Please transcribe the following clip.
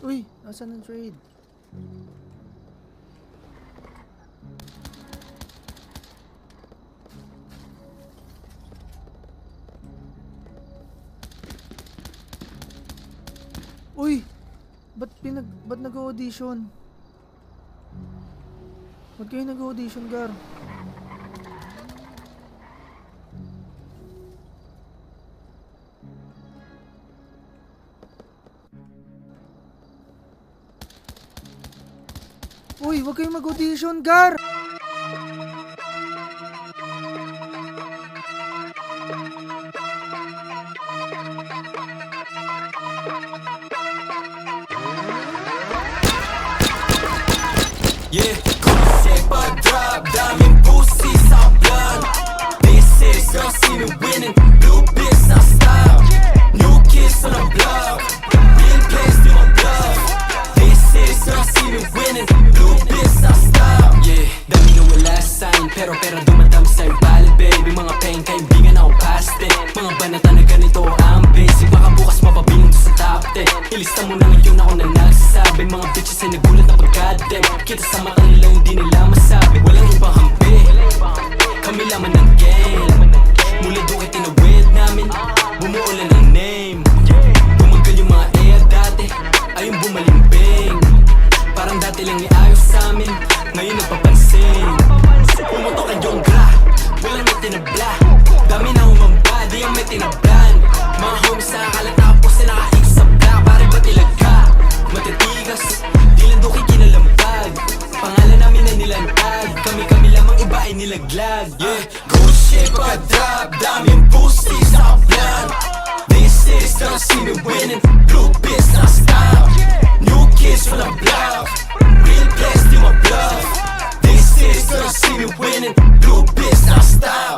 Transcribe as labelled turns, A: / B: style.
A: Uy, nasaan ang trade? Uy! Ba't nag-audition? Ba't kayo nag-audition, Gar? Uy, wag kayong mag-audition, Gar!
B: Yeah, shit but drop, daming pussy sa blunt. This is girl see me winning, blue bitch I style. New kids on the block, real place to my bluff. This is girl see me winning, blue bitch I style. Yeah, dami na wala sign, pero dumadam sa bal baby. Mga pain kaibigan ako past it. Mga banata na ganito ang basic, baka bukas mapabilang to sa top 10. Ilista mo na ngayon ako na nagsasabi. Mga bitches ay nagulat na pagkadem. Kita sa mata nila hindi nila masabi. Walang ibang hampi, kami laman ng game. Mula doon tinawid namin, bumuulan ng name. Tumagal yung mga air dati, ayun bumalimbing. Parang dati lang iayos sa amin, ngayon napapansin. Pumotok ang yung gra, walang may tinabla. Dami na umamba, di yung may tinablan. Mga homies na akalat tapos na nakaik sa black. Pare ba tilaga, matitigas, di lang doon kinalampag. Pangalan namin na nilantag, kami lamang iba ay nilaglag. Yeah, good shit pagka-drop, daming pussy sa blunt. This is girl see me winning, blue bitch na style. New kids from the block, real place to my bluff. This is girl see me winning, blue bitch na